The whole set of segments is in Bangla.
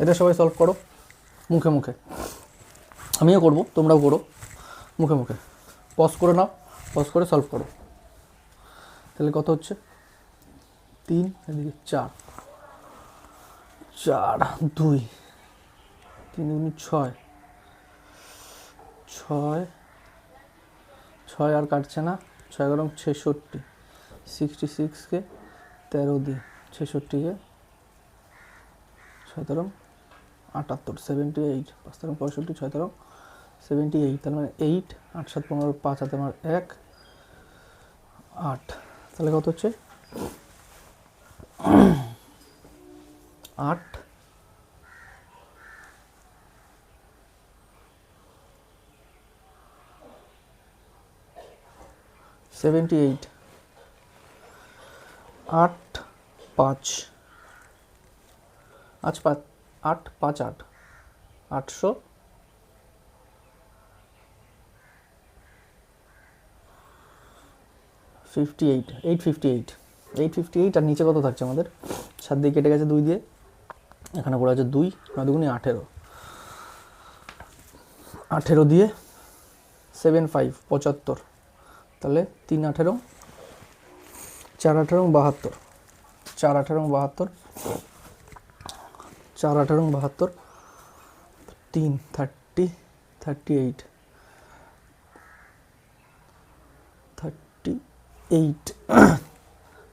এটা সবাই সলভ করো মুখে মুখে, আমিও করব, তোমরাও করো মুখে মুখে। পজ করে নাও, পজ করে সলভ করো। তাহলে কত হচ্ছে 3, এদিকে 4, 4 2, 3 2 6, 6 6 আর কাটছে না, 6 গরম 66, 66কে 13 দিয়ে 66কে 6 13 78, 78, 5 13 65, 6 13 78, তার মানে 8, 8 7 15, 5 হাতে আমার 1, 8। তাহলে কত হচ্ছে 8 78, 8 5, 8 5 8 5 8, 800 58, 858, 858। আর নিচে কত থাকছে আমাদের, 7 দিয়ে কেটে গেছে 2 দিয়ে, এখানে পড়ে আছে 2, 9 দুগুণে 18, 18 দিয়ে 7 5 75, তাহলে 3 18 4 18 72, 4 18 72, 4 18 72, 3 30 38, 38,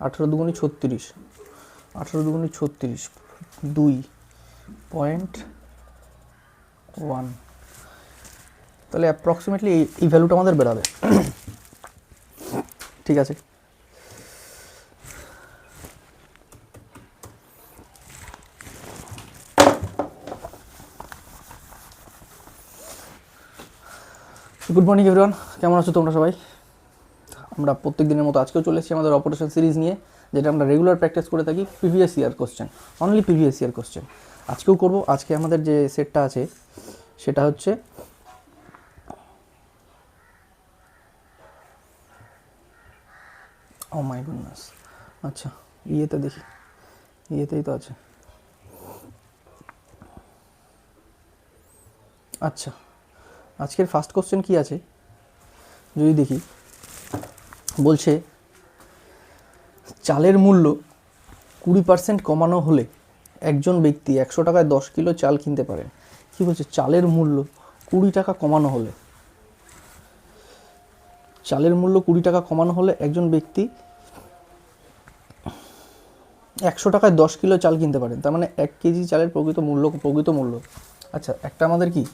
18 দুগুণে 36, 18 দুগুণে 36, 2.1। তাহলে অ্যাপ্রক্সিমেটলি এই ভ্যালুটা আমাদের বেরাবে। ঠিক আছে, গুড মর্নিং এভরিওয়ান, কেমন আছো তোমরা সবাই? আমরা প্রত্যেক দিনের মতো আজকেও চলে এসেছি আমাদের অপারেশন সিরিজ নিয়ে, যেটা আমরা রেগুলার প্র্যাকটিস করে থাকি, previous year question, only previous year question আজকেও করব। আজকে আমাদের যে সেটটা আছে সেটা হচ্ছে ও মাই গুডনেস, আচ্ছা ইয়েতে দেখি, ইয়েতেই তো আছে। আচ্ছা, আজকের ফার্স্ট কোশ্চেন কি আছে যদি দেখি, বলছে চালের মূল্য 20% কমানো হলে একজন ব্যক্তি 100 টাকায় 10 কিলো চাল কিনতে পারেন। কি বলছে, চালের মূল্য 20 টাকা কমানো হলে, চালের মূল্য 20 টাকা কমানো হলে একজন ব্যক্তি 100 টাকায় 10 কিলো চাল কিনতে পারেন। তার মানে 1 কেজি চালের প্রকৃত মূল্য। আচ্ছা, একটা আমাদের কি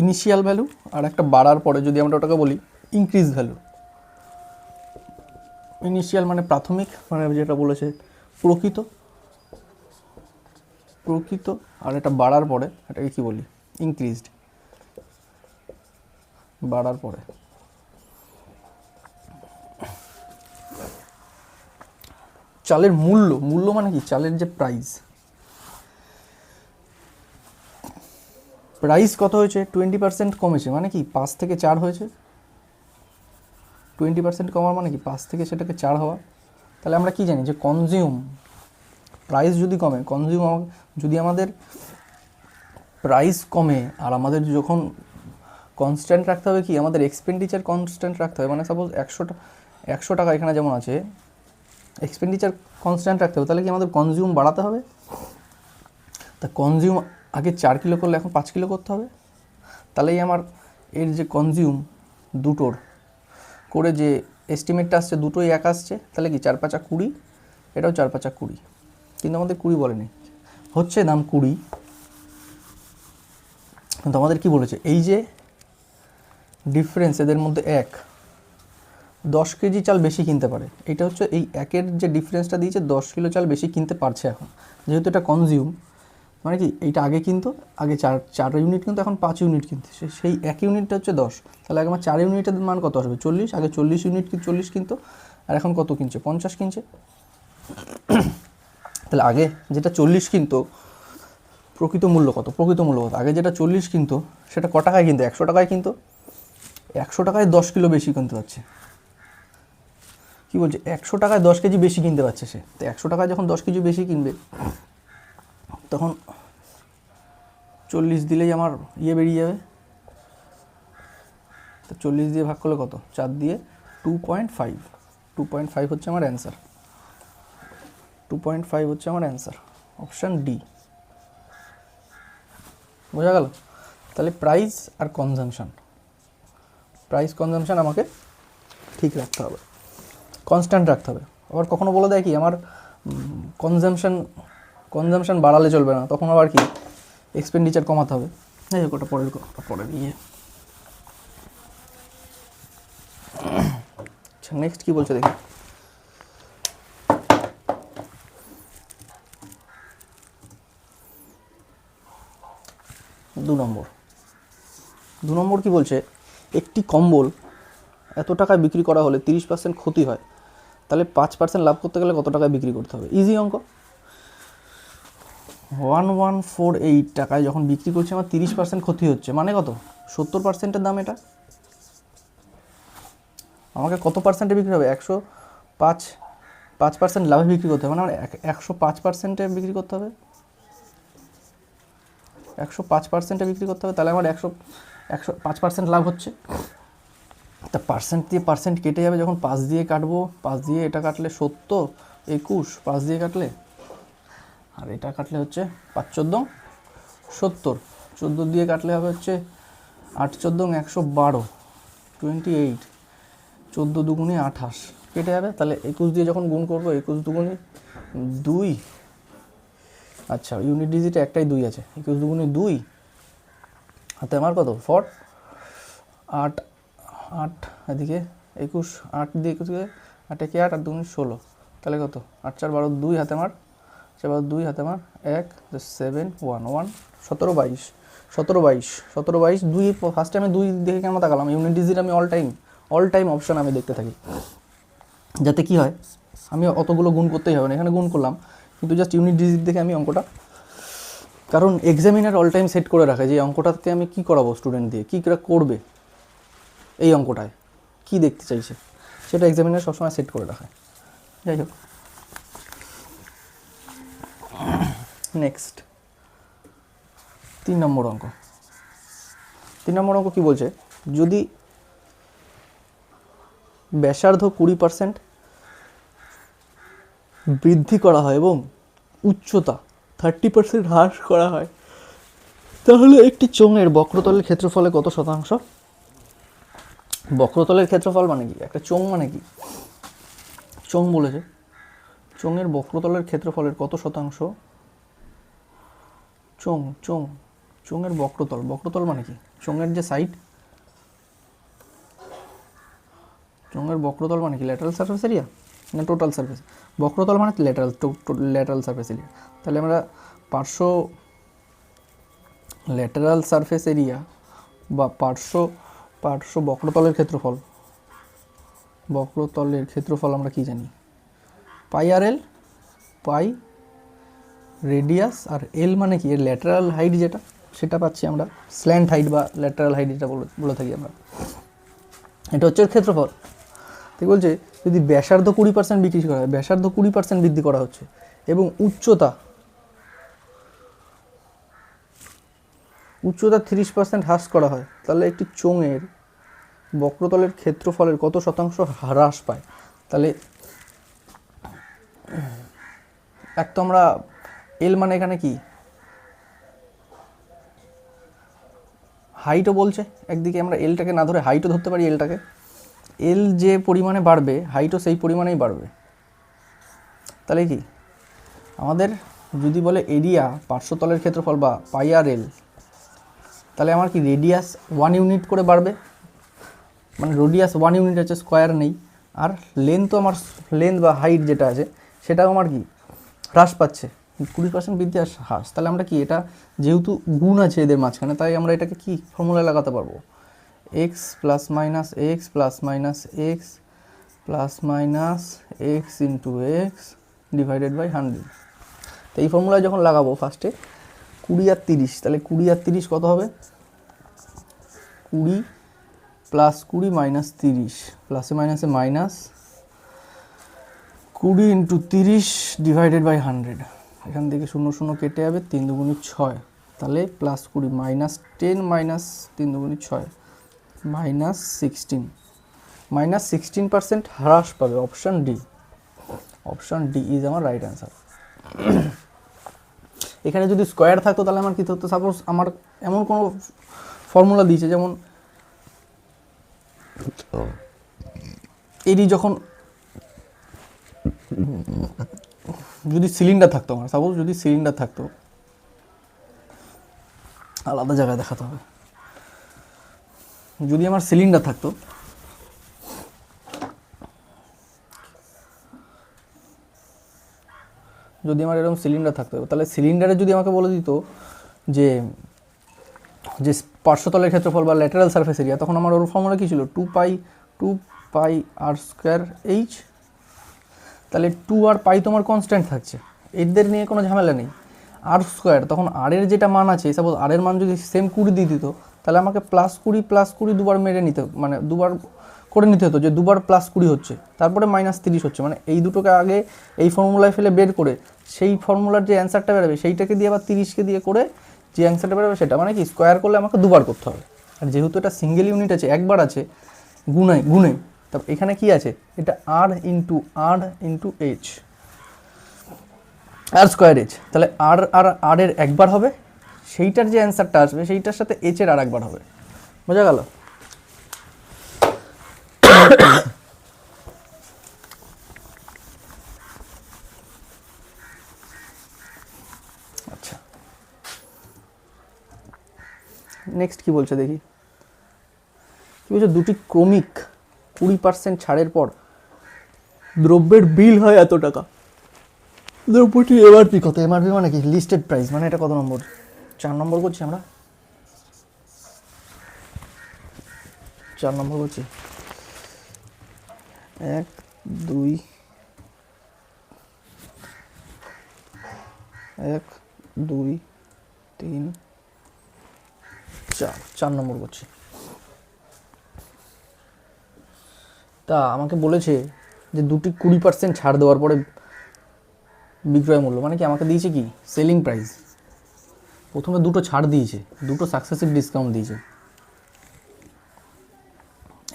ইনিশিয়াল ভ্যালু, আর একটা বাড়ার পরে যদি আমরা ওটাকে বলি ইনক্রিজ ভ্যালু। ইনিশিয়াল মানে প্রাথমিক, মানে যেটা বলেছে প্রকৃত, আর এটা বাড়ার পরে এটাকে কি বলি ইনক্রিজড, বাড়ার পরে। চালের মূল্য মানে কি, চালের যে প্রাইস কত হয়েছে 20% কমেছে, মানে কি 5 থেকে 4 হয়েছে। 20% কমার মানে কি 5 থেকে সেটাকে 4 হওয়া। তাহলে আমরা কি জানি যে প্রাইস যদি কমে, যদি আমাদের প্রাইস কমে, আর আমাদের যখন কনস্ট্যান্ট রাখতে হবে কি, আমাদের এক্সপেন্ডিচার কনস্ট্যান্ট রাখতে হবে। মানে সাপোজ 100 টাকা এখানে যেমন আছে, এক্সপেন্ডিচার কনস্ট্যান্ট রাখতে হবে, তাহলে কি আমাদের কনজিউম বাড়াতে হবে। তা কনজিউম আগে 4 কিলো করলে এখন 5 কিলো করতে হবে। তাহলেই আমার এর যে কনজিউম দুটোর করে যে এস্টিমেটটা আসছে, দুটোই এক আসছে। তাহলে কি 4 5 20, এটাও 4 5 20, কিন্তু আমাদের 20 বলেনি, হচ্ছে দাম 20। কিন্তু আমাদের কি বলেছে, এই যে ডিফারেন্স এদের মধ্যে 10 কেজি চাল বেশি কিনতে পারে। এটা হচ্ছে এই একের যে ডিফারেন্সটা দিয়েছে, 10 কিলো চাল বেশি কিনতে পারছে এখন, যেহেতু এটা কনজিউম। মানে কি এইটা আগে কিন্তু আগে 4 ইউনিট, কিন্তু এখন 5 ইউনিট কিনতে, সেই 1 ইউনিটটা হচ্ছে 10। তাহলে আগে আমার 4 ইউনিটের মান কত আসবে 40, আগে 40 ইউনিট 40 কিনতো, আর এখন কত কিনছে 50 কিনছে। তাহলে আগে যেটা 40 কিনতো, প্রকৃত মূল্য কত, আগে যেটা 40 কিনতো সেটা ক টাকায় কিনতো, 100 টাকায় কিনতো, 100 টাকায় 10 কিলো বেশি কিনতে পারছে। কী বলছে, 100 টাকায় 10 কেজি বেশি কিনতে পারছে সে। তো 100 টাকায় যখন 10 কেজি বেশি কিনবে তখন 40 দিলেই আমার বেরিয়ে যাবে। তো 40 দিয়ে ভাগ করলে কত, 4 দিয়ে 2.5, 2.5 হচ্ছে আমার অ্যান্সার, 2.5 হচ্ছে আমার অ্যান্সার, অপশান ডি। বোঝা গেল? তাহলে প্রাইস আর কনজামশান, প্রাইস কনজামশান আমাকে ঠিক রাখতে হবে, কনস্ট্যান্ট রাখতে হবে। আবার কখনো বলে দেয় কি আমার কনজামশান বাড়ালে চলবে না, তখন আবার কি এক্সপেন্ডিচার কমাতে হবে। যাই হোক, ওটা পরের ইয়ে। আচ্ছা, নেক্সট কী বলছে দেখি। 2 নম্বর কি বলছে, একটি কম্বল এত টাকায় বিক্রি করা হলে 30% ক্ষতি হয়, তাহলে 5% লাভ করতে গেলে কত টাকায় বিক্রি করতে হবে? ইজি অঙ্ক। 1148 টাকায় যখন বিক্রি করছে আমার 30% ক্ষতি হচ্ছে, মানে কত, 70%-এর দাম এটা। আমাকে কত পার্সেন্টে বিক্রি হবে? 5% লাভে বিক্রি করতে হবে, মানে আমার 105%-এ বিক্রি করতে হবে, 105%-এ বিক্রি করতে হবে। তাহলে আমার 105% লাভ হচ্ছে। তা পার্সেন্ট দিয়ে পার্সেন্ট কেটে যাবে, যখন 5 দিয়ে কাটবো, 5 দিয়ে এটা কাটলে 70, 21, 5 দিয়ে কাটলে, আর এটা কাটলে হচ্ছে 5 14 70, 14 দিয়ে কাটলে হবে হচ্ছে 8 14 112, 28, 14 দুগুণে 28 কেটে যাবে। তাহলে 21 দিয়ে যখন গুণ করবো, 21 দুগুণে 2, আচ্ছা ইউনিট ডিজিটে একটাই 2 আছে, 21 দুগুণে 2, হাতে আমার কত 4, 8 8 এদিকে 21, 8 দিয়ে 21, 8 একে 8, 8 দুগুণে 16, তাহলে কত 8 4 12, 2 হাতে আমার, 2 হাতে আমার 1 7 1 1 17 22, 17 22, 17 22, 2 ফার্স্টে আমি 2 দেখে কেন তাকালাম, ইউনিট ডিজিট আমি অল টাইম অপশান আমি দেখতে থাকি, যাতে কি হয় আমি অতগুলো গুণ করতেই হবে না, এখানে গুণ করলাম কিন্তু জাস্ট ইউনিট ডিজিট দেখে আমি অঙ্কটা, কারণ এক্সামিনার অল টাইম সেট করে রাখে যে অঙ্কটাতে আমি কী করাবো স্টুডেন্ট দিয়ে, কী করবে এই অঙ্কটায়, কী দেখতে চাইছে, সেটা এক্সামিনার সবসময় সেট করে রাখে। যাই হোক, নেক্সট 3 নম্বর অঙ্ক। 3 নম্বর অঙ্ক কী বলছে, যদি ব্যাসার্ধ 20% বৃদ্ধি করা হয় এবং উচ্চতা 30% হ্রাস করা হয়, তাহলে একটি চোঙের বক্রতলের ক্ষেত্রফলে কত শতাংশ? বক্রতলের ক্ষেত্রফল মানে কি, একটা চোঙ মানে কি, চোঙ বলেছে, চোঙের বক্রতলের ক্ষেত্রফলের কত শতাংশ? চোঙের বক্রতল মানে কি, চোঙের যে সাইড, চোঙের বক্রতল মানে কি ল্যাটারাল সারফেস এরিয়া না টোটাল সারফেস? বক্রতল মানে ল্যাটারাল সারফেস এরিয়া। তাহলে আমরা পার্শ্ব ল্যাটারাল সারফেস এরিয়া বা পার্শ্ব বক্রতলের ক্ষেত্রফল আমরা কি জানি, পাই আর এল, পাই রেডিয়াস, আর এল মানে কি এর ল্যাটারাল হাইট যেটা, সেটা পাচ্ছি আমরা, স্ল্যান্ট হাইট বা ল্যাটারাল হাইট যেটা বলে থাকি আমরা, এটা হচ্ছে ক্ষেত্রফল। ঠিক বলছে, যদি ব্যাসার্ধ 20% বিক্রি করা হয়, ব্যাসার্ধ 20% বৃদ্ধি করা হচ্ছে এবং উচ্চতা 30% হ্রাস করা হয়, তাহলে একটি চোঙের বক্রতলের ক্ষেত্রফলের কত শতাংশ হ্রাস পায়? তাহলে এক তো আমরা এল মানে এখানে কি হাইটও বলছে, একদিকে আমরা এলটাকে না ধরে হাইটও ধরতে পারি, এল যে পরিমাণে বাড়বে হাইটও সেই পরিমাণেই বাড়বে। তাহলে কি আমাদের যদি বলে এরিয়া পার্শ্বতলের ক্ষেত্রফল বা পাই আর এল, তাহলে আমার কি রেডিয়াস 1 ইউনিট করে বাড়বে, মানে রেডিয়াস 1 ইউনিট আছে, স্কোয়ার নেই, আর লেন্থ তো আমার লেন্থ বা হাইট যেটা আছে সেটাও আমার কি হ্রাস পাচ্ছে, 20% বৃদ্ধি আর হ্রাস। তাহলে আমরা কি এটা যেহেতু গুণ আছে এদের মাঝখানে, তাই আমরা এটাকে কি ফর্মুলায় লাগাতে পারবো, X plus minus X plus minus X plus minus X into X divided by 100। তো এই ফর্মুলায় যখন লাগাবো ফার্স্টে 20 আর 30, তাহলে 20 আর 30 কত হবে, 20 প্লাস 20 মাইনাস 30, প্লাসে মাইনাসে মাইনাস 20 ইন্টু 30 ডিভাইডেড বাই 100, এখান থেকে 0 0 কেটে যাবে, 3 দুগুণে 6, তাহলে +20 -10 মাইনাস 3 দুগুণে 6 -16, -16% হ্রাস পাবে। Option D, option D is আমার রাইট অ্যান্সার। এখানে যদি স্কোয়ার থাকতো তাহলে আমার কী হতো, সাপোজ আমার এমন কোনো ফর্মুলা দিয়েছে, যেমন এরই যখন যদি সিলিন্ডার থাকতো, আমার সাপোজ যদি সিলিন্ডার থাকতো, আলাদা জায়গায় দেখাতে হবে, যদি আমার সিলিন্ডার থাকতো, যদি আমার এরকম সিলিন্ডার থাকতো, তাহলে সিলিন্ডারে যদি আমাকে বলে দিত যে যে পার্শ্বতলের ক্ষেত্রফল বা ল্যাটারাল সারফেস এরিয়া, তখন আমার ওর ফর্মুলা কী ছিল, 2 পাই আর স্কোয়ার এইচ। তাহলে 2 আর পাই তোমার কনস্ট্যান্ট থাকছে, এদের নিয়ে কোনো ঝামেলা নেই। আর স্কোয়ার, তখন আর এর যেটা মান আছে, সাপোজ আর এর মান যদি সেম 20 দিয়ে দিত, তাহলে আমাকে +20 দুবার মেরে নিতে, মানে দুবার করে নিতে হতো, যে দুবার +20 হচ্ছে, তারপরে -30 হচ্ছে, মানে এই দুটোকে আগে এই ফর্মুলায় ফেলে বের করে সেই ফর্মুলার যে অ্যান্সারটা বেরোবে সেইটাকে দিয়ে আবার 30কে দিয়ে করে যে অ্যান্সারটা বেরোবে সেটা, মানে কি স্কোয়ার করলে আমাকে দুবার করতে হবে। আর যেহেতু এটা সিঙ্গেল ইউনিট আছে, একবার আছে, গুণে, তারপর এখানে কি আছে, এটা আর ইন্টু এইচ, আর স্কোয়ার এইচ, তাহলে আর এর একবার হবে, সেইটার যে অ্যান্সারটা আসবে সেইটার সাথে এইচ এর আর একবার হবে। বোঝা গেল? আচ্ছা, নেক্সট কি বলছে দেখি, কি বলছে, দুটি ক্রমিক 20% ছাড়ের পর দ্রব্যের বিল হয় এত টাকা। দ্রব্যটি এমআরপি কত? এমআরপি মানে কি, লিস্টেড প্রাইস, মানে এটা কত নম্বর, 4 নম্বর করছি আমরা, 4 নম্বর করছি। 1 2 1 2 3 4, 4 নম্বর করছি। তা আমাকে বলেছে যে দুটি 20% ছাড় দেওয়ার পরে বিক্রয় মূল্য, মানে কি আমাকে দিয়েছে কি, সেলিং প্রাইস। প্রথমে দুটো ছাড় দিয়েছে, দুটো সাকসেসিভ ডিসকাউন্ট দিয়েছে,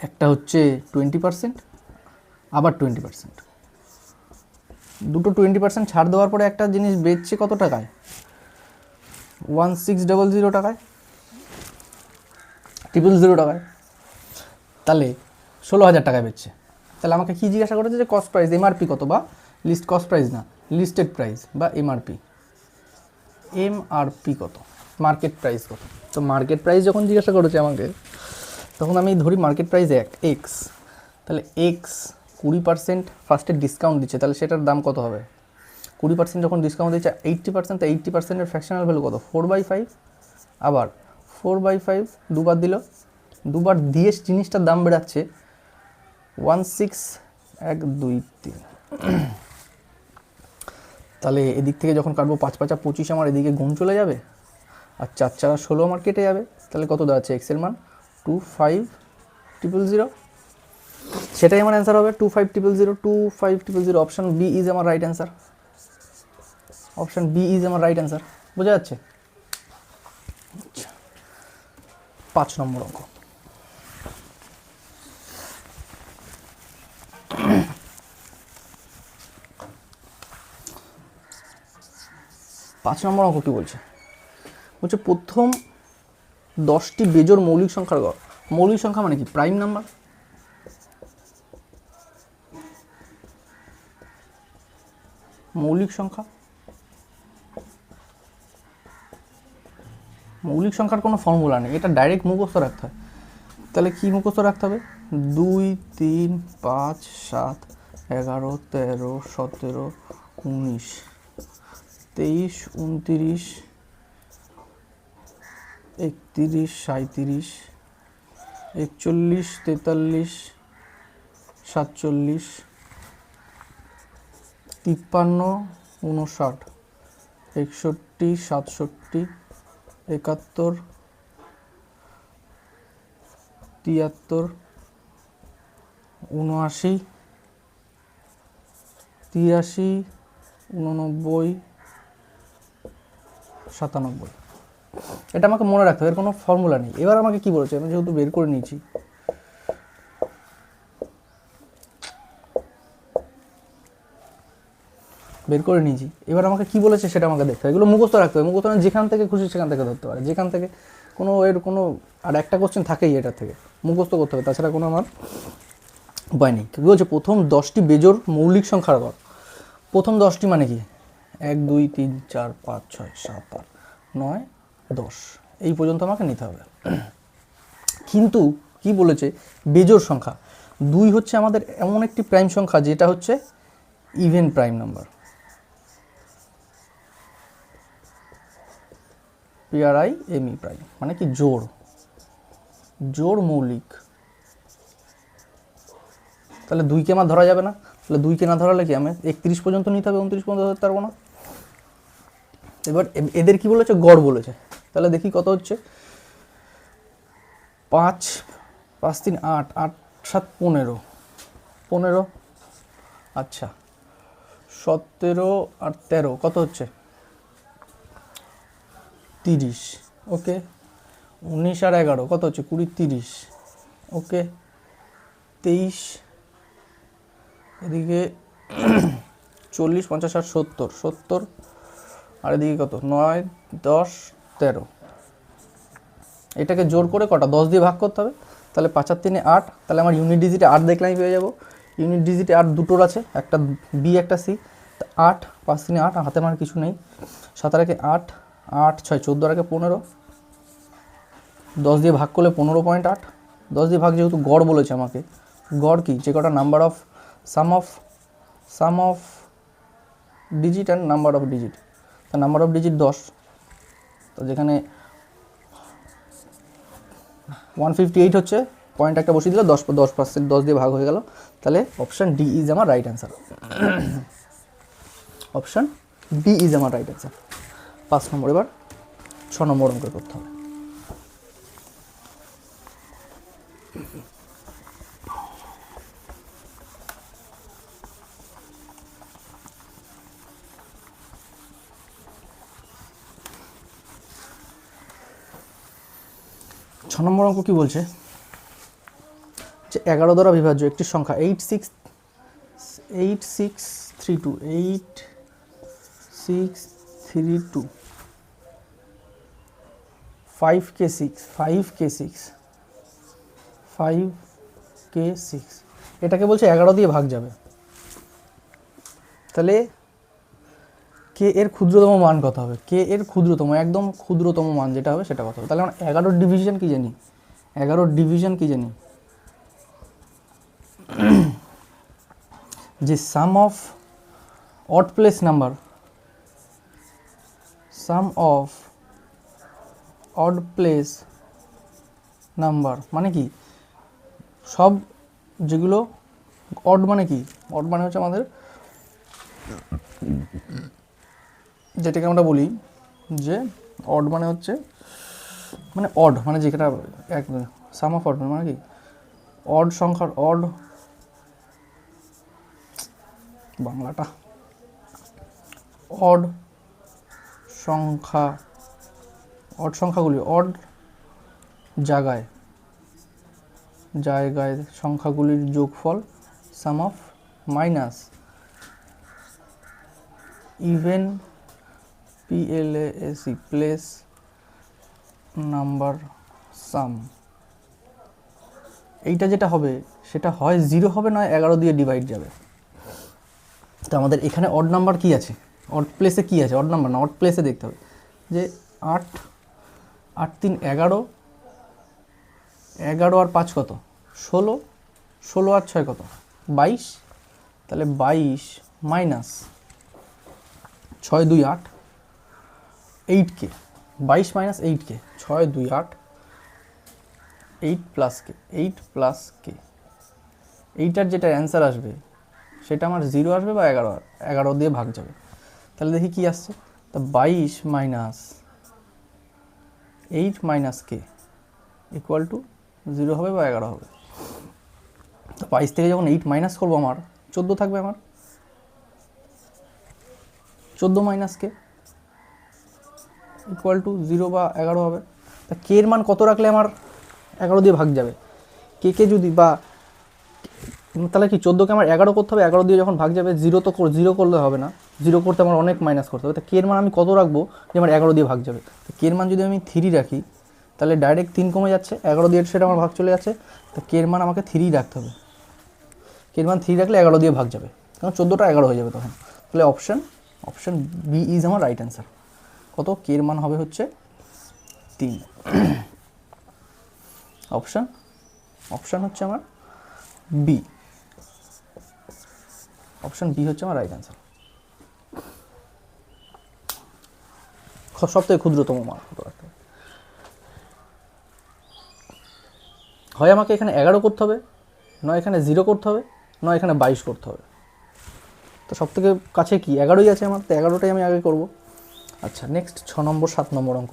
একটা হচ্ছে 20%, আবার 20%, দুটো 20% ছাড় দেওয়ার পরে একটা জিনিস বেচছে কত টাকায়, 1600 টাকায়, 000 টাকায়, তাহলে 16,000 টাকায় বেচছে। তাহলে আমাকে কি জিজ্ঞাসা করেছে, যে কস্ট প্রাইস এমআরপি কত, বা লিস্ট কস্ট প্রাইস না, লিস্টেড প্রাইস বা এমআরপি কত, মার্কেট প্রাইস কত। তো মার্কেট প্রাইস যখন জিজ্ঞাসা করেছে আমাকে, তখন আমি ধরি মার্কেট প্রাইস এক্স, তাহলে এক্স 20% ফার্স্টে ডিসকাউন্ট দিচ্ছে, তাহলে সেটার দাম কত হবে, 20% যখন ডিসকাউন্ট দিচ্ছে 80%, তো 80%-এর ফ্র্যাকশনাল ভ্যালু কত, 4/5, আবার 4/5 দুবার দিল, দুবার দিয়ে জিনিসটার দাম বেড়াচ্ছে 16,123। তাহলে এদিক থেকে যখন কাটবো 5 5 25, আমার এদিকে গুণ চলে যাবে, আর 4 4 16 আমার কেটে যাবে, তাহলে কত দাঁড়াচ্ছে এক্সের মান 25,000, সেটাই আমার অ্যান্সার হবে, 25,000। অপশান বি ইজ আমার right answer, option B is আমার রাইট অ্যান্সার। বোঝা যাচ্ছে? আচ্ছা, 5 নম্বর অঙ্ক। পাঁচ নম্বর অঙ্ক কি বলছে, বলছে প্রথম 10টি বেজোড় মৌলিক সংখ্যার গড়। মৌলিক সংখ্যা মানে কি, প্রাইম নাম্বার। মৌলিক সংখ্যা, মৌলিক সংখ্যার কোনো ফর্মুলা নেই, এটা ডাইরেক্ট মুখস্থ রাখতে হয়। তাহলে কি মুখস্থ রাখতে হবে, 2 3 5 7 11 13 17 19 23 29 31 37 41 43 47 53 59 61 67 71 73 79 83, 89, 97। এটা আমাকে মনে রাখতে হবে, এর কোনো ফর্মুলা নেই। এবার আমাকে কি বলেছে, আমি যেহেতু বের করে নিয়েছি, এবার আমাকে কি বলেছে সেটা আমাকে দেখতে হবে। এগুলো মুখস্থ রাখতে হবে, মুখস্থ মানে যেখান থেকে খুশি সেখান থেকে ধরতে পারে, যেখান থেকে কোনো আর একটা কোশ্চেন থাকেই এটার থেকে, মুখস্থ করতে হবে, তাছাড়া কোনো আমার উপায় নেই। কী বলছে, প্রথম 10টি বেজোড় মৌলিক সংখ্যার গড়। প্রথম 10টি মানে কি, 1, 2, 3, 4, 5, 6, 7, 8, 9, 10, এই পর্যন্ত আমাকে নিতে হবে। কিন্তু কি বলেছে, বেজোড় সংখ্যা 2 হচ্ছে আমাদের এমন একটি প্রাইম সংখ্যা যেটা হচ্ছে even prime number, PRIME prime, মানে কি জোড় মৌলিক। তাহলে 2কে আমার ধরা যাবে না, তাহলে 2কে না ধরালে কি আমি 31 পর্যন্ত নিতে হবে, 29 পর্যন্ত ধরতে পারবো না। এবার এদের কি বলেছে, গড় বলেছে। তাহলে দেখি কত হচ্ছে, 5, 5, 3, 8, 8, 7, 15, আচ্ছা 17 আর 13 কত হচ্ছে, 30, ওকে। 19 আর 11 কত হচ্ছে, 20, 30, ওকে। 23, এদিকে 40, 50, 60, 70, আর এদিকে কত, 9, 10, 13। এটাকে জোর করে কটা, 10 দিয়ে ভাগ করতে হবে। তাহলে 5 আর 3 8, তাহলে আমার ইউনিট ডিজিটে 8 দেখলেই পেয়ে যাবো। ইউনিট ডিজিটে 8 দুটোর আছে, একটা বি একটা সি। 8, 5, 3, 8, হাতে আমার কিছু নেই। 7 আর 8, 8, 6, 14 আর 15, 10 দিয়ে ভাগ করলে 15.8। 10 দিয়ে ভাগ, যেহেতু গড় বলেছে আমাকে, গড় কি, যে কটা number of some of digit and number of digit. তা নাম্বার অফ ডিজিট 10, তো যেখানে 158 হচ্ছে, পয়েন্ট একটা বসিয়ে দিলে 10%, 10 দিয়ে ভাগ হয়ে গেল। তাহলে অপশান ডি ইজ আমার right answer. Option D is আমার রাইট অ্যান্সার। 5 নম্বর। এবার 6 নম্বর অঙ্ক করতে হবে। ছ নম্বর অঙ্ক কি বলছে, যে 11 দ্বারা বিভাজ্য একটি সংখ্যা 8632 5k6 এটাকে বলছে 11 দিয়ে ভাগ যাবে। তাহলে কে এর ক্ষুদ্রতম মান কত হবে, কে এর ক্ষুদ্রতম, একদম ক্ষুদ্রতম মান যেটা হবে সেটা কত হবে। তাহলে আমরা 11 ডিভিশন কি জানি, 11 ডিভিশন কি জানি, যে sum of odd place number, sum of odd place number মানে কি, সব যেগুলো অড মানে কি, অড মানে হচ্ছে আমাদের যেটাকে আমরা বলি যে অড মানে হচ্ছে, মানে অড মানে যেটা এক, সাম অফ অড মানে কি, অড সংখ্যার অড, বাংলাটা অড সংখ্যাগুলি, অড জায়গায় সংখ্যাগুলির যোগফল, sum of, minus even PLASE place number sum. এইটা যেটা হবে সেটা হয় 0 হবে, নয় 11 দিয়ে ডিভাইড যাবে। তো আমাদের এখানে অড নাম্বার কি আছে, অড প্লেসে কি আছে, অড নাম্বার না, অড প্লেসে দেখতে হবে যে 8, 8, 3, 11, 11 আর 5 কত, 16, 16 আর 6 কত, 22। তাহলে 22 minus 6, 2, 8, 8k, 22 minus 8k, 6, 2, 8, 8 plus k, 8 plus k, এইটার যেটা অ্যান্সার আসবে সেটা আমার 0 আসবে বা 11 দিয়ে ভাগ যাবে। তাহলে দেখি কি আসছে, তা 22 minus 8 minus K equal to 0 হবে বা 11 হবে। তো 22 থেকে যখন 8 মাইনাস করবো আমার 14 থাকবে আমার। 14 মাইনাস কে ইকুয়াল টু 0 বা 11 হবে। তা কে এর মান কত রাখলে আমার 11 দিয়ে ভাগ যাবে? কে যদি বা তাহলে কি 14কে আমার 11 করতে হবে, 11 দিয়ে যখন ভাগ যাবে 0 তো 0 করলে হবে না, 0 করতে আমার অনেক মাইনাস করতে হবে। তা কে এর মান আমি কত রাখবো যে আমার 11 দিয়ে ভাগ যাবে? তো কে এর মান যদি আমি 3 রাখি তাহলে ডাইরেক্ট 3 কমে যাচ্ছে, 11 দিয়ে সেটা আমার ভাগ চলে যাচ্ছে। তো কে এর মান আমাকে 3 রাখতে হবে, কে এর মান 3 রাখলে 11 দিয়ে ভাগ যাবে, কারণ 14টা 11 হয়ে যাবে তখন। তাহলে অপশন বি ইজ আমার রাইট অ্যান্সার। কত? কে এর মান হবে হচ্ছে 3। অপশন হচ্ছে আমার বি, অপশন বি হচ্ছে আমার রাইট অ্যান্সার। সব থেকে ক্ষুদ্রতম মান কত রাখতে হবে? হয় আমাকে এখানে 11 করতে হবে, নয় এখানে 0 করতে হবে, নয় এখানে 22 করতে হবে। তো সব থেকে কাছে কি 11ই আছে আমার, তো 11টাই আমি আগে করব। আচ্ছা, নেক্সট 6 নম্বর 7 নম্বর অঙ্ক।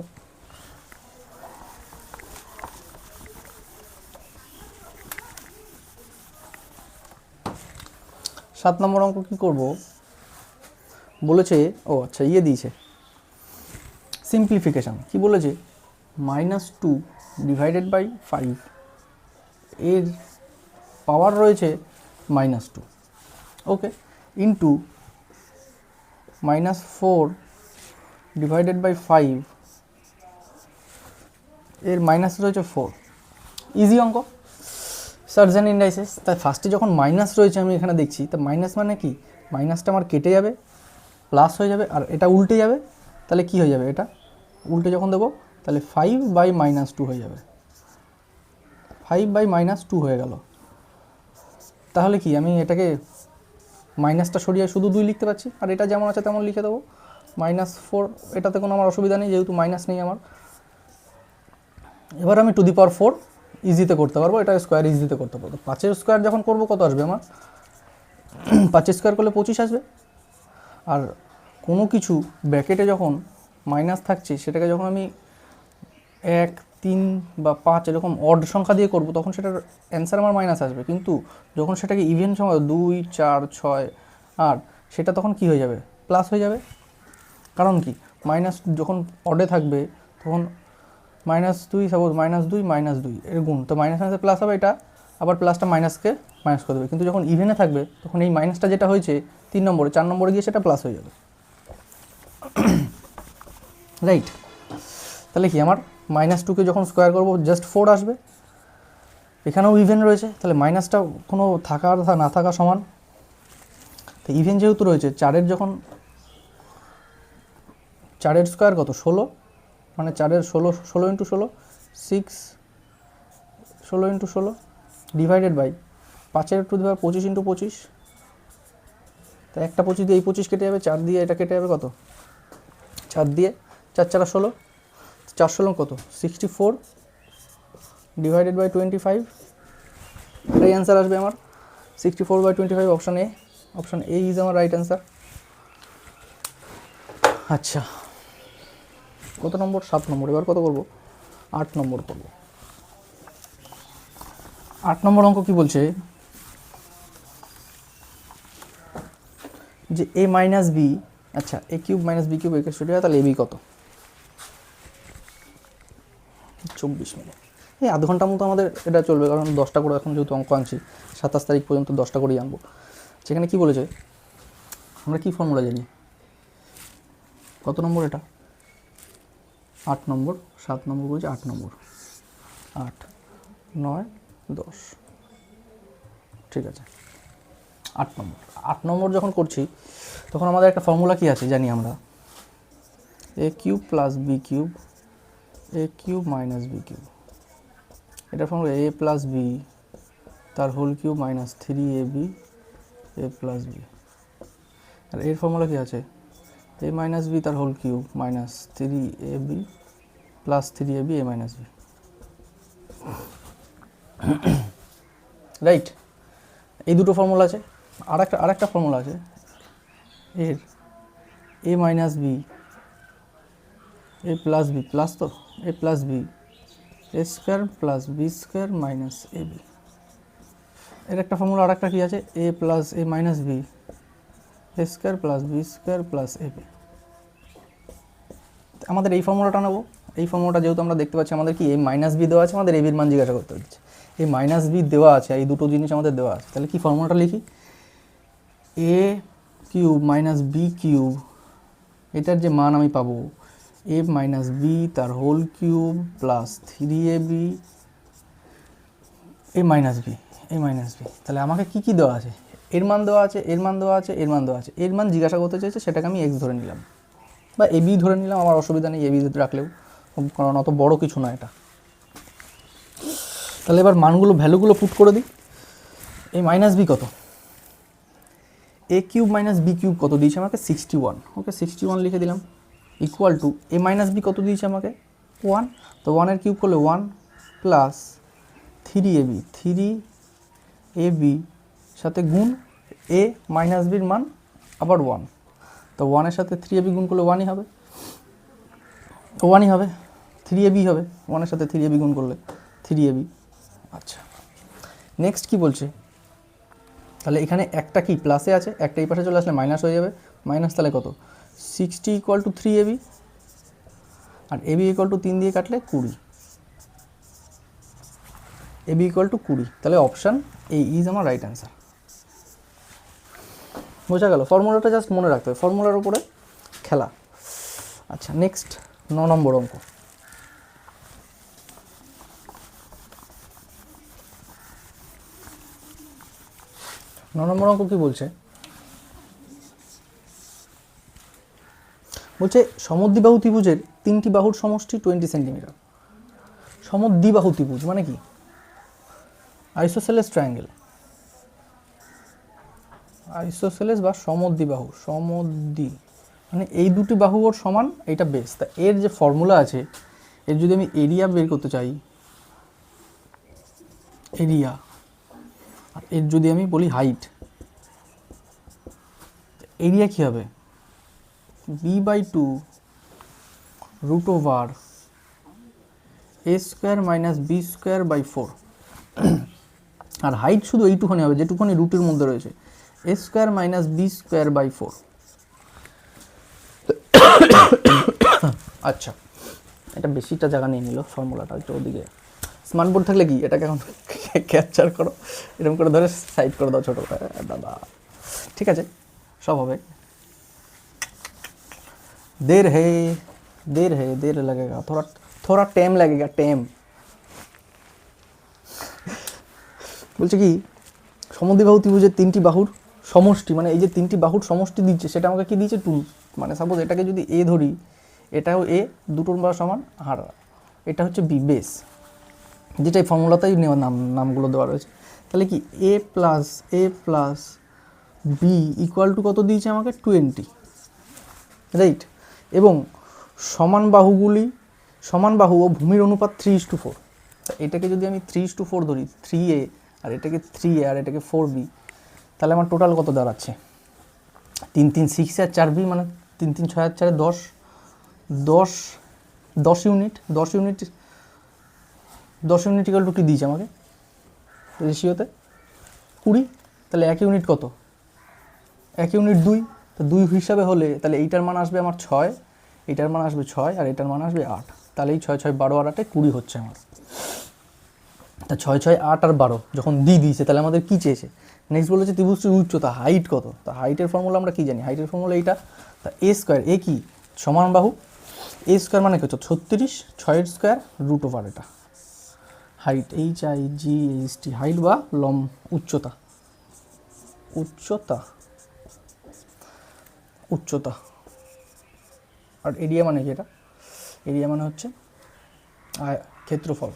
7 নম্বর অঙ্ক কি করব বলেছে, ও আচ্ছা দিয়েছে সিম্পলিফিকেশান। কি বলেছে? -2 ডিভাইডেড বাই 5 এর পাওয়ার রয়েছে -2, ওকে, ইন্টু -4 ডিভাইডেড বাই 5 এর মাইনাস রয়েছে 4। ইজি অঙ্ক, সার্জেন ইন্ডাইসেস। তাই ফার্স্টে যখন মাইনাস রয়েছে আমি এখানে দেখছি, তা মাইনাস মানে কি, মাইনাসটা আমার কেটে যাবে, প্লাস হয়ে যাবে, আর এটা উল্টে যাবে। তাহলে কি হয়ে যাবে, এটা উল্টে যখন দেবো তাহলে 5/-2 হয়ে যাবে, 5/-2 হয়ে গেল। তাহলে কি আমি এটাকে মাইনাসটা সরিয়ে শুধু 2 লিখতে পারছি, আর এটা যেমন আছে তেমন লিখে দেবো -4। এটাতে কোনো আমার অসুবিধা নেই, যেহেতু মাইনাস নেই আমার। এবার আমি 4 ইজিতে করতে পারবো, এটা স্কোয়ার ইজিতে করতে পারবো। 5-এর স্কোয়ার যখন করবো কত আসবে আমার? 5-এর স্কোয়ার করলে 25 আসবে। আর কোনো কিছু ব্র্যাকেটে যখন মাইনাস থাকছে সেটাকে যখন আমি 1, 3 বা 5 এরকম অড সংখ্যা দিয়ে করব তখন সেটার অ্যান্সার আমার মাইনাস আসবে। কিন্তু যখন সেটাকে ইভেন সংখ্যা 2, 4, 6, 8 সেটা তখন কি হয়ে যাবে? প্লাস হয়ে যাবে। কারণ কি, মাইনাস যখন অডে থাকবে তখন -2, সাপোজ -2 -2 এর গুণ, তো মাইনাস মাইনাসে প্লাস হবে, এটা আবার প্লাসটা মাইনাসকে মাইনাস করে দেবে। কিন্তু যখন ইভেনে থাকবে তখন এই মাইনাসটা যেটা হয়েছে 3 নম্বরে 4 নম্বরে গিয়ে সেটা প্লাস হয়ে যাবে, রাইট? তাহলে কি আমার -2কে যখন স্কোয়ার করবো জাস্ট 4 আসবে। এখানেও ইভেন রয়েছে, তাহলে মাইনাসটা কোনো থাকা আর না থাকা সমান। তো ইভেন যেহেতু রয়েছে, 4-এর যখন 4-এর স্কোয়ার কত? 16, মানে 4-এর 16 ইন্টু 16 6, 16 ইন্টু 16 ডিভাইডেড বাই 5-এর টু দি পাওয়ার 25 ইন্টু 25। তো একটা 25 দিয়ে এই 25 কেটে যাবে, 4 দিয়ে এটা কেটে যাবে, কত? 4 দিয়ে 4 4 16, 4 16 কত? 64 ডিভাইডেড বাই 25। এটাই অ্যান্সার আসবে আমার 64/25, option A. Option A is আমার রাইট অ্যান্সার। আচ্ছা, কত নম্বর? 7 নম্বর। এবার কত করব? 8 নম্বর করব। 8 নম্বর অঙ্ক কি বলছে যে a মাইনাস বি, আচ্ছা a cube minus B cube একে স্টুডি হয়, তাহলে এ বি কত? 24 মিনিট। এই আধ ঘন্টার মতো আমাদের এটা চলবে, কারণ 10টা করে এখন যেহেতু অঙ্ক আনছি 27 তারিখ পর্যন্ত 10টা করেই আনবো। সেখানে কি বলেছে, আমরা কি ফর্মুলা জানি? কত নম্বর এটা? 8 নম্বর। 7 নম্বর বলছে 8 নম্বর। 8, 9, 10, ঠিক আছে। 8 নম্বর। 8 নম্বর যখন করছি তখন আমাদের একটা ফর্মুলা কি আছে জানি আমরা, A cube plus B cube, A cube minus B cube. এটা ফর্মুলা এ প্লাস বি তার whole cube minus 3ab A plus B. আর এর ফর্মুলা কি আছে, এ মাইনাস বি তার whole cube minus 3ab plus 3ab A minus B, right? এই দুটো ফর্মুলা আছে। আরেকটা ফর্মুলা আছে এর, A minus B A plus B, plus তো A plus B A square plus B square minus a b. এর একটা ফর্মুলা আরেকটা কি আছে, a plus a minus B A square plus B square plus ab. আমাদের এই ফর্মুলাটা নেবো। এই ফর্মুলাটা যেহেতু আমরা দেখতে পাচ্ছি আমাদের কি এই মাইনাস বি দেওয়া আছে, আমাদের এবির মান জিজ্ঞাসা করতে হচ্ছে। এই মাইনাস বি দেওয়া আছে, এই দুটো জিনিস আমাদের দেওয়া আছে, তাহলে কি ফর্মুলাটা লিখি, এ কিউব মাইনাস বি কিউব, এটার যে মান আমি পাবো এ মাইনাস বি তার whole cube plus 3ab A minus B, A minus B. তাহলে আমাকে কি কি দেওয়া আছে, এর মান দেওয়া আছে, এর মান দেওয়া আছে, এর মান দেওয়া আছে। এর মান জিজ্ঞাসা করতে চাইছে, সেটাকে আমি এক্স ধরে নিলাম বা এবি ধরে নিলাম, আমার অসুবিধা নেই এবি রাখলেও, কারণ অত বড় কিছু না এটা। তাহলে এবার মানগুলো ভ্যালুগুলো পুট করে দিই। এই মাইনাস বি কত, A cube minus B cube কত দিয়েছে আমাকে 61, ওকে 61 লিখে দিলাম, equal to A minus B কত দিয়েছে আমাকে 1, তো 1 কিউব করলে 1 প্লাস 3ab, 3ab সাথে গুণ এ মাইনাস বির মান আবার 1, তো 1 সাথে 3ab গুণ করলে 1ই হবে, 1ই হবে, 3ab হবে, 1 সাথে 3ab গুণ করলে 3ab। আচ্ছা, নেক্সট কি বলছে, তাহলে এখানে একটা কি প্লাসে আছে, একটা এই পাশে চলে আসলে মাইনাস হয়ে যাবে, মাইনাস তাহলে কত 60 ইকুয়াল টু 3ab, আর ab ইকুয়াল টু 3 দিয়ে কাটলে 20, ab ইকুয়াল টু 20, তাহলে অপশান এই ইজ আমার রাইট অ্যান্সার। বোঝা গেল, ফর্মুলাটা জাস্ট মনে রাখতে হবে, ফর্মুলার উপরে খেলা। আচ্ছা, নেক্সট 9 নম্বর অঙ্ক। নম্বর অঙ্ক কি বলছে, বলছে সমদ্বিবাহু ত্রিভুজের 3টি বাহুর সমষ্টি 20 সেন্টিমিটার। সমদ্বিবাহু ত্রিভুজ মানে কি, আইসোসেলেস ট্রায়াঙ্গেল, আইসোসেলেস বা সমদ্বিবাহু, সমদ্বি মানে এই দুটি বাহু ওর সমান, এইটা বেস। তা এর যে ফর্মুলা আছে, এর যদি আমি এরিয়া বের করতে চাই, এরিয়া, আর এর যদি আমি বলি হাইট, এরিয়া কী হবে b/2 root over a square minus B square by 4, আর হাইট শুধু এইটুখানি হবে যেটুখানি রুটের মধ্যে রয়েছে, a square minus B square by 4। আচ্ছা, এটা বেশিটা জায়গা নিয়ে নিল ফর্মুলাটা, একটু ওদিকে স্মার্ট বোর্ড থাকলে কি এটাকে এখন ক্যাপচার করো, এরকম করে ধরে সাইড করে দাও ছোটো দাদা, ঠিক আছে সব হবে। देर है देर लगेगा, थोड़ा टाइम लगेगा, टाइम। বলছে কি সমদ্বিবাহু ত্রিভুজের 3টি বাহুর সমষ্টি, মানে এই যে 3টি বাহুর সমষ্টি দিচ্ছে, সেটা আমাকে কি দিয়েছে 2, মানে সাপোজ এটাকে যদি এ ধরি, এটাও এ, দুটোর বা সমান, আর এটা হচ্ছে বি বেস, যেটা এই ফর্মুলাতেই নেওয়া নামগুলো দেওয়া রয়েছে। তাহলে কি এ প্লাস বি ইকুয়াল টু কত দিয়েছে আমাকে 20, রাইট। এবং সমান বাহু ও ভূমির অনুপাত 3:4, এটাকে যদি আমি 3:4 ধরি, 3a আর এটাকে 3a আর এটাকে 4b, তাহলে আমার টোটাল কত দাঁড়াচ্ছে 3 3 6 আর 4b, মানে 3 3 6 আর 4 10 ইউনিট, 10 ইউনিট ইকুয়াল টু কি দিয়েছে আমাকে রেশিওতে 20, তাহলে 1 ইউনিট কত, 1 ইউনিট 2, তো 2 হিসাবে হলে তাহলে এইটার মান আসবে আমার 6, এইটার মান আসবে 6, আর এটার মান আসবে 8, তাহলে এই 6 6 12 আর 8 20 হচ্ছে আমার। তা 6 6 8 আর 12 যখন দিয়েছে, তাহলে আমাদের কি চেয়েছে, নেক্সট বলেছে ত্রিভুজটির উচ্চতা, হাইট কত। তা হাইটের ফর্মুলা আমরা কি জানি, হাইটের ফর্মুলা এইটা, তা এ স্কোয়ার, এ কি সমান বাহু, এ স্কোয়ার মানে কি হচ্ছে 36, 6 স্কোয়ার রুট ওভার এটা হাইট, HIGHT, হাইট বা উচ্চতা, আর এরিয়া মানে কি, এটা এরিয়া মানে হচ্ছে ক্ষেত্রফল।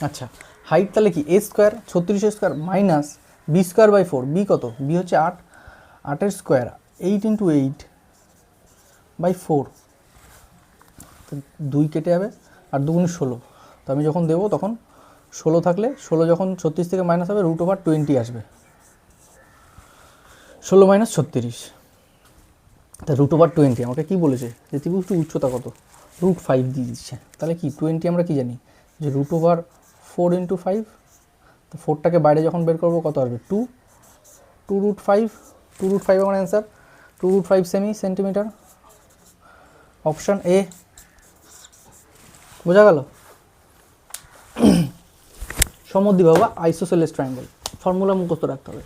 আচ্ছা, হাইট তাহলে কি a square 36 square minus B square by 4, b কত, বি হচ্ছে 8, 8 স্কোয়ার 8 × 8 বাই 4, তো 2 কেটে যাবে, আর 2 × 16, তো আমি যখন দেবো তখন 16 থাকলে 16 যখন 36 থেকে মাইনাস হবে রুট ওভার 20 আসবে, 16 মাইনাস 36, তা রুট ওভার 20 আমাকে কী বলেছে যে ত্রিভুজটির উচ্চতা কত, √5 দিয়ে দিচ্ছে। তাহলে কি 20 আমরা কি জানি যে √4 × 5, তো 4টাকে বাইরে যখন বের করবো কত আসবে 2, 2√5 আমার অ্যান্সার, 2√5 সেমি-সেন্টিমিটার, অপশান এ। বোঝা গেল? সমদ্বিবাহু বা আইসোসেলেস ট্রায়াঙ্গেল, ফর্মুলা মুখস্থ রাখতে হবে,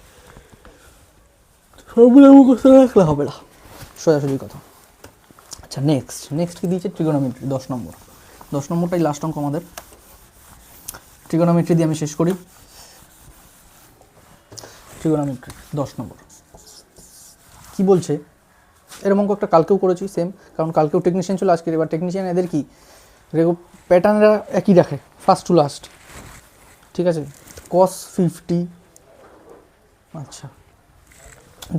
ফর্মুলা মুখস্থ রাখলে হবে না, সোজাসুজি কথা। আচ্ছা নেক্সট কি দিয়েছে? ট্রিগোনোমেট্রি, 10 নম্বর। 10 নম্বরটাই লাস্ট অঙ্ক আমাদের। ট্রিগোনোমেট্রি দিয়ে আমি শেষ করি। ট্রিগোনোমেট্রি 10 নম্বর কি বলছে? এরকম অঙ্ক একটা কালকেও করেছি সেম, কারণ কালকেও টেকনিশিয়ান ছিল, আজকের এবার টেকনিশিয়ান এদের কি প্যাটার্নরা একই রাখে ফার্স্ট টু লাস্ট, ঠিক আছে? cos 50, আচ্ছা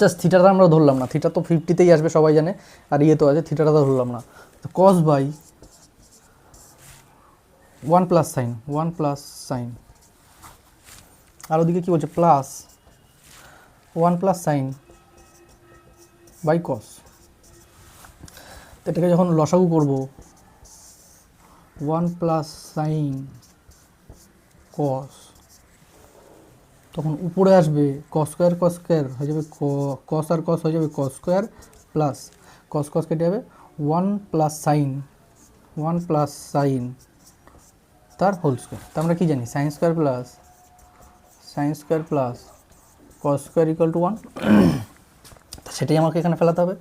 জাস্ট থিটাটা আমরা ধরলাম না, থিটা তো 50তেই আসবে সবাই জানে, আর ইয়ে তো আছে, থিটাটা তো ধরলাম না। তো cos বাই 1 প্লাস সাইন, আর ওদিকে কী বলছে? Plus 1 plus sine by cos. এটাকে যখন লসাগু করব, 1 প্লাস সাইন কস, তখন উপরে আসবে কস স্কোয়ার হয়ে যাবে, কস আর কস হয়ে যাবে কস স্কোয়ার, প্লাস কস কেটে যাবে 1 প্লাস সাইন তার হোল স্কোয়ার। তা আমরা কী জানি? Sign square plus cos square equal to 1, সেটাই আমাকে এখানে ফেলাতে হবে।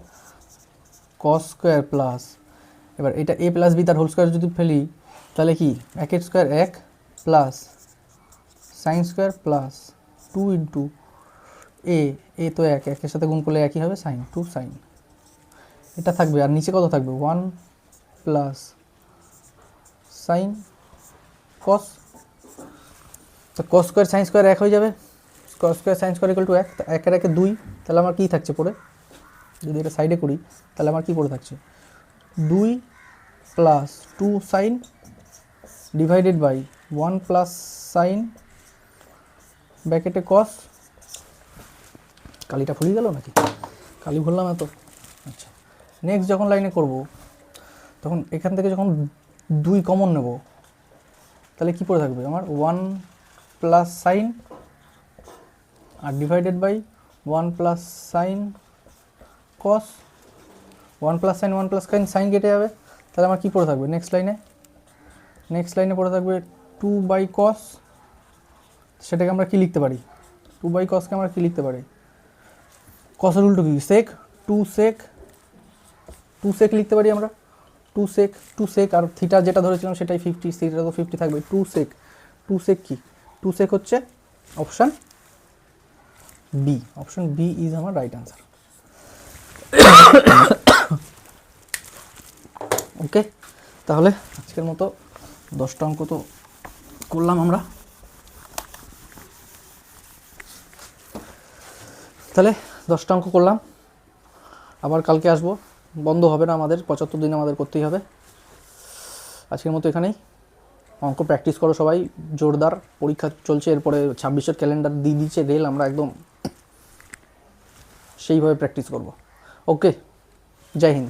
কস স্কোয়ার প্লাস, এবার এটা এ প্লাস বি তার হোল স্কোয়ার যদি ফেলি, তাহলে কি 1 square 1 plus sine square plus 2 into a তো 1 সাথে গুণ করলে একই হবে, সাইন 2 সাইন, এটা থাকবে। আর নিচে কত থাকবে? 1 প্লাস সাইন কস। তো কস স্কোয়ার সাইন স্কোয়ার 1 হয়ে যাবে, cos square sine square equal to 1, 1 আর 2, তাহলে আমার কী থাকছে পড়ে? যদি এটা সাইডে করি তাহলে আমার কী পড়ে থাকছে? 2 plus 2 sine divided by 1 plus sine ব্র্যাকেটে কস। কালিটা ফুরিয়ে গেল নাকি? কালি ভরলাম এত। আচ্ছা নেক্সট যখন লাইনে করব, তখন এখান থেকে যখন 2 কমন নেব, তাহলে কি পড়ে থাকবে আমার? 1 প্লাস সাইন আর divided by 1 plus sine cos. 1 plus sine কেটে যাবে, তাহলে আমার কী পড়ে থাকবে নেক্সট লাইনে পড়ে থাকবে 2 বাই কস। সেটাকে আমরা কী লিখতে পারি? 2 বাই কসকে আমরা কী লিখতে পারি? কসের উল্টো কি? সেক, 2 সেক লিখতে পারি আমরা। 2 সেক আর থিটা যেটা ধরেছিলাম সেটাই 50, থিটা তো 50 থাকবে। 2 সেক কি? 2 সেক হচ্ছে অপশান বি ইজ আমার রাইট অ্যান্সার। ওকে, তাহলে আজকের মতো 10টা অঙ্ক তো করলাম আমরা। তাহলে 10টা অঙ্ক করলাম, আবার কালকে আসবো, বন্ধ হবে না আমাদের, 75 দিন আমাদের করতেই হবে। আজকের মতো এখানেই। অঙ্ক প্র্যাকটিস করো সবাই, জোরদার পরীক্ষা চলছে, এরপরে 26-এর ক্যালেন্ডার দিয়ে দিচ্ছে রেল, আমরা একদম সেইভাবে প্র্যাকটিস করব। ওকে, জয় হিন্দ।